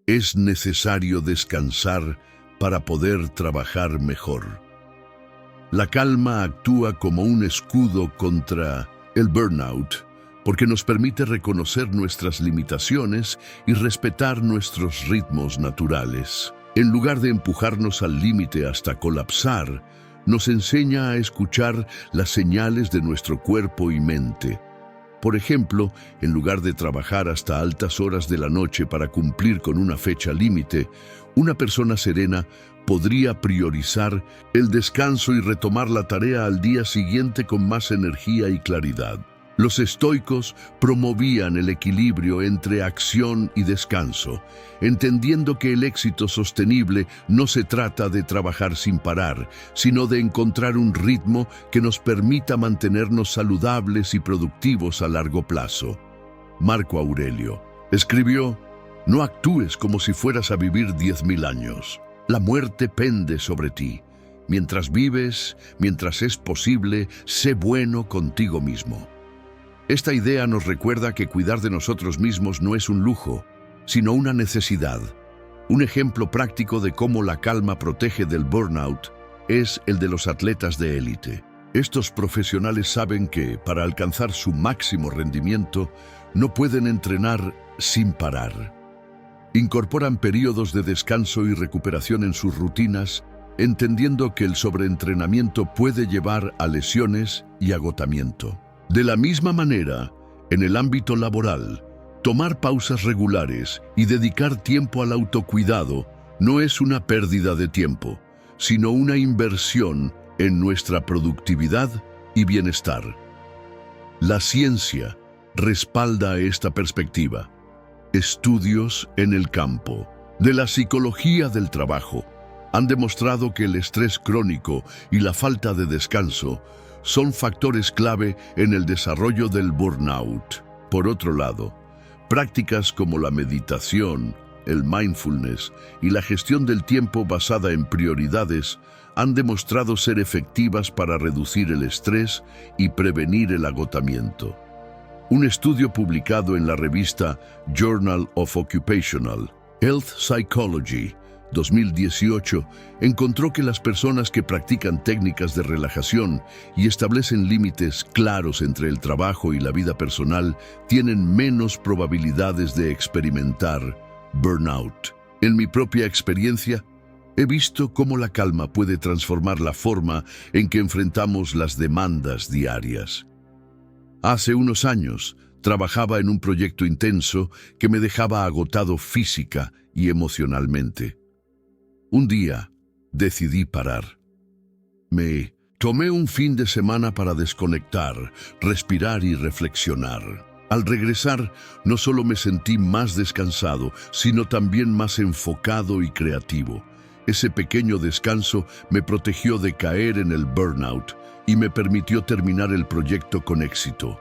es necesario descansar para poder trabajar mejor. La calma actúa como un escudo contra el burnout, porque nos permite reconocer nuestras limitaciones y respetar nuestros ritmos naturales. En lugar de empujarnos al límite hasta colapsar, nos enseña a escuchar las señales de nuestro cuerpo y mente. Por ejemplo, en lugar de trabajar hasta altas horas de la noche para cumplir con una fecha límite, una persona serena podría priorizar el descanso y retomar la tarea al día siguiente con más energía y claridad. Los estoicos promovían el equilibrio entre acción y descanso, entendiendo que el éxito sostenible no se trata de trabajar sin parar, sino de encontrar un ritmo que nos permita mantenernos saludables y productivos a largo plazo. Marco Aurelio escribió: «No actúes como si fueras a vivir 10.000 años. La muerte pende sobre ti. Mientras vives, mientras es posible, sé bueno contigo mismo». Esta idea nos recuerda que cuidar de nosotros mismos no es un lujo, sino una necesidad. Un ejemplo práctico de cómo la calma protege del burnout es el de los atletas de élite. Estos profesionales saben que, para alcanzar su máximo rendimiento, no pueden entrenar sin parar. Incorporan periodos de descanso y recuperación en sus rutinas, entendiendo que el sobreentrenamiento puede llevar a lesiones y agotamiento. De la misma manera, en el ámbito laboral, tomar pausas regulares y dedicar tiempo al autocuidado no es una pérdida de tiempo, sino una inversión en nuestra productividad y bienestar. La ciencia respalda esta perspectiva. Estudios en el campo de la psicología del trabajo han demostrado que el estrés crónico y la falta de descanso son factores clave en el desarrollo del burnout. Por otro lado, prácticas como la meditación, el mindfulness y la gestión del tiempo basada en prioridades han demostrado ser efectivas para reducir el estrés y prevenir el agotamiento. Un estudio publicado en la revista Journal of Occupational Health Psychology 2018 encontró que las personas que practican técnicas de relajación y establecen límites claros entre el trabajo y la vida personal tienen menos probabilidades de experimentar burnout. En mi propia experiencia, he visto cómo la calma puede transformar la forma en que enfrentamos las demandas diarias. Hace unos años, trabajaba en un proyecto intenso que me dejaba agotado física y emocionalmente. Un día, decidí parar. Me tomé un fin de semana para desconectar, respirar y reflexionar. Al regresar, no solo me sentí más descansado, sino también más enfocado y creativo. Ese pequeño descanso me protegió de caer en el burnout y me permitió terminar el proyecto con éxito.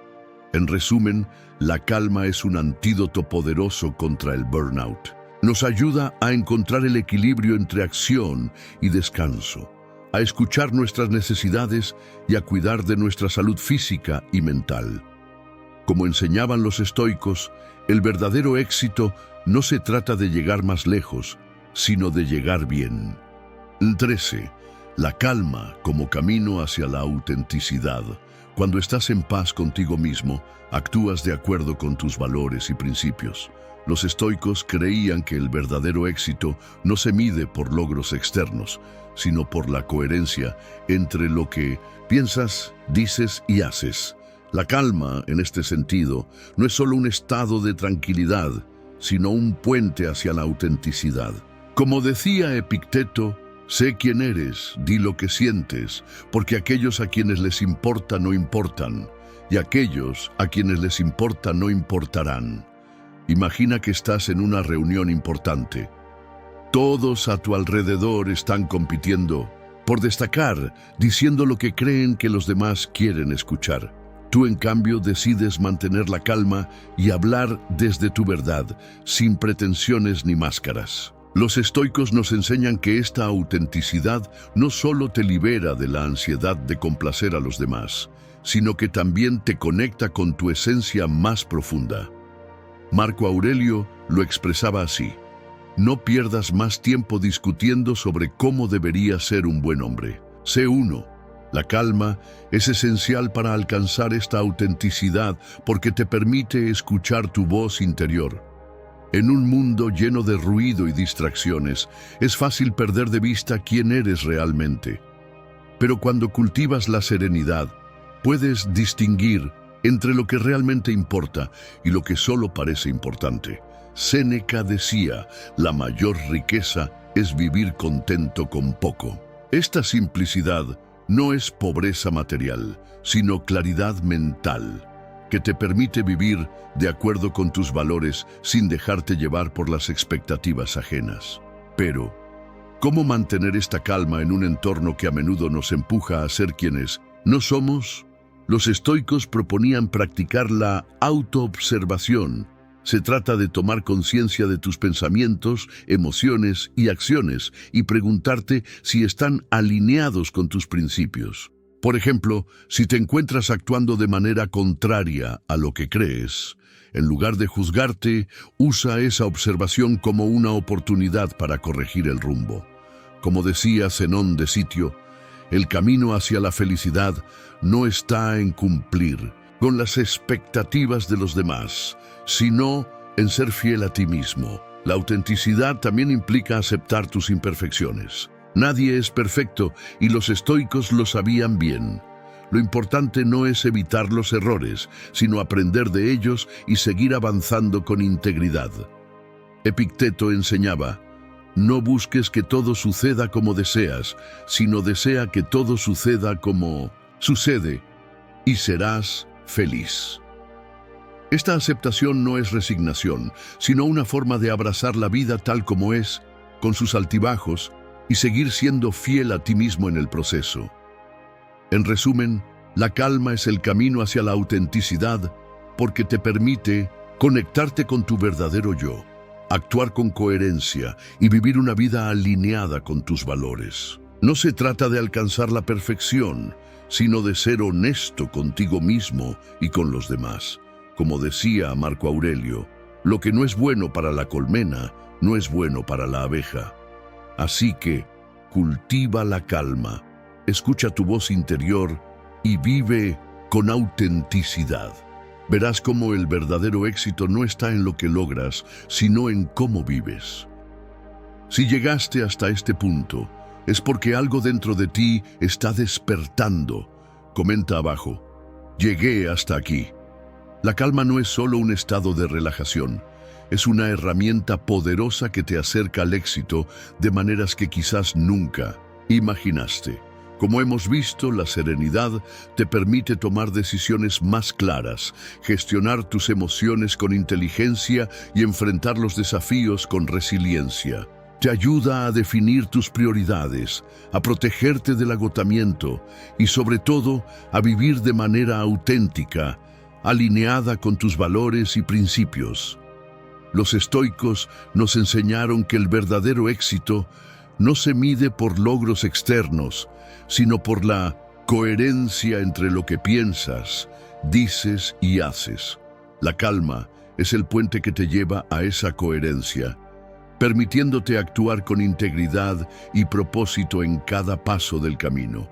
En resumen, la calma es un antídoto poderoso contra el burnout. Nos ayuda a encontrar el equilibrio entre acción y descanso, a escuchar nuestras necesidades y a cuidar de nuestra salud física y mental. Como enseñaban los estoicos, el verdadero éxito no se trata de llegar más lejos, sino de llegar bien. 13. La calma como camino hacia la autenticidad. Cuando estás en paz contigo mismo, actúas de acuerdo con tus valores y principios. Los estoicos creían que el verdadero éxito no se mide por logros externos, sino por la coherencia entre lo que piensas, dices y haces. La calma, en este sentido, no es solo un estado de tranquilidad, sino un puente hacia la autenticidad. Como decía Epicteto, sé quién eres, di lo que sientes, porque aquellos a quienes les importa no importan, y aquellos a quienes les importa no importarán. Imagina que estás en una reunión importante. Todos a tu alrededor están compitiendo por destacar, diciendo lo que creen que los demás quieren escuchar. Tú, en cambio, decides mantener la calma y hablar desde tu verdad, sin pretensiones ni máscaras. Los estoicos nos enseñan que esta autenticidad no solo te libera de la ansiedad de complacer a los demás, sino que también te conecta con tu esencia más profunda. Marco Aurelio lo expresaba así: no pierdas más tiempo discutiendo sobre cómo debería ser un buen hombre. Sé uno, La calma es esencial para alcanzar esta autenticidad porque te permite escuchar tu voz interior. En un mundo lleno de ruido y distracciones, es fácil perder de vista quién eres realmente. Pero cuando cultivas la serenidad, puedes distinguir entre lo que realmente importa y lo que solo parece importante. Séneca decía, la mayor riqueza es vivir contento con poco. Esta simplicidad no es pobreza material, sino claridad mental, que te permite vivir de acuerdo con tus valores sin dejarte llevar por las expectativas ajenas. Pero, ¿cómo mantener esta calma en un entorno que a menudo nos empuja a ser quienes no somos? Los estoicos proponían practicar la autoobservación. Se trata de tomar conciencia de tus pensamientos, emociones y acciones y preguntarte si están alineados con tus principios. Por ejemplo, si te encuentras actuando de manera contraria a lo que crees, en lugar de juzgarte, usa esa observación como una oportunidad para corregir el rumbo. Como decía Zenón de Sitio, el camino hacia la felicidad no está en cumplir con las expectativas de los demás, sino en ser fiel a ti mismo. La autenticidad también implica aceptar tus imperfecciones. Nadie es perfecto y los estoicos lo sabían bien. Lo importante no es evitar los errores, sino aprender de ellos y seguir avanzando con integridad. Epicteto enseñaba, no busques que todo suceda como deseas, sino desea que todo suceda como sucede y serás feliz. Esta aceptación no es resignación, sino una forma de abrazar la vida tal como es, con sus altibajos, y seguir siendo fiel a ti mismo en el proceso. En resumen, la calma es el camino hacia la autenticidad porque te permite conectarte con tu verdadero yo, actuar con coherencia y vivir una vida alineada con tus valores. No se trata de alcanzar la perfección, sino de ser honesto contigo mismo y con los demás. Como decía Marco Aurelio, lo que no es bueno para la colmena, no es bueno para la abeja. Así que, cultiva la calma, escucha tu voz interior y vive con autenticidad. Verás cómo el verdadero éxito no está en lo que logras, sino en cómo vives. Si llegaste hasta este punto, es porque algo dentro de ti está despertando. Comenta abajo, llegué hasta aquí. La calma no es solo un estado de relajación, es una herramienta poderosa que te acerca al éxito de maneras que quizás nunca imaginaste. Como hemos visto, la serenidad te permite tomar decisiones más claras, gestionar tus emociones con inteligencia y enfrentar los desafíos con resiliencia. Te ayuda a definir tus prioridades, a protegerte del agotamiento y, sobre todo, a vivir de manera auténtica, alineada con tus valores y principios. Los estoicos nos enseñaron que el verdadero éxito no se mide por logros externos, sino por la coherencia entre lo que piensas, dices y haces. La calma es el puente que te lleva a esa coherencia, permitiéndote actuar con integridad y propósito en cada paso del camino.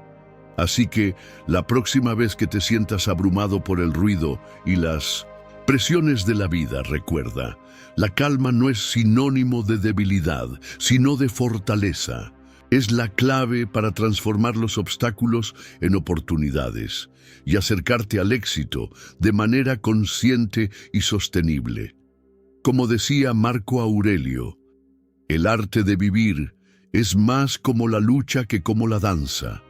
Así que, la próxima vez que te sientas abrumado por el ruido y las presiones de la vida, recuerda, la calma no es sinónimo de debilidad, sino de fortaleza. Es la clave para transformar los obstáculos en oportunidades y acercarte al éxito de manera consciente y sostenible. Como decía Marco Aurelio, el arte de vivir es más como la lucha que como la danza,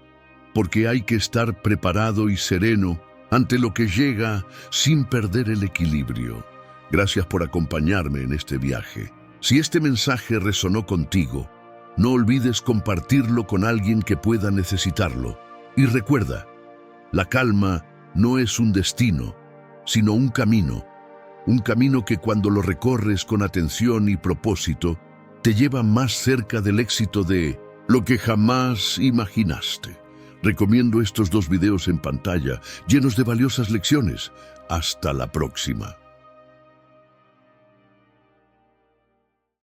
porque hay que estar preparado y sereno ante lo que llega sin perder el equilibrio. Gracias por acompañarme en este viaje. Si este mensaje resonó contigo, no olvides compartirlo con alguien que pueda necesitarlo. Y recuerda, la calma no es un destino, sino un camino que cuando lo recorres con atención y propósito, te lleva más cerca del éxito de lo que jamás imaginaste. Recomiendo estos 2 videos en pantalla, llenos de valiosas lecciones. Hasta la próxima.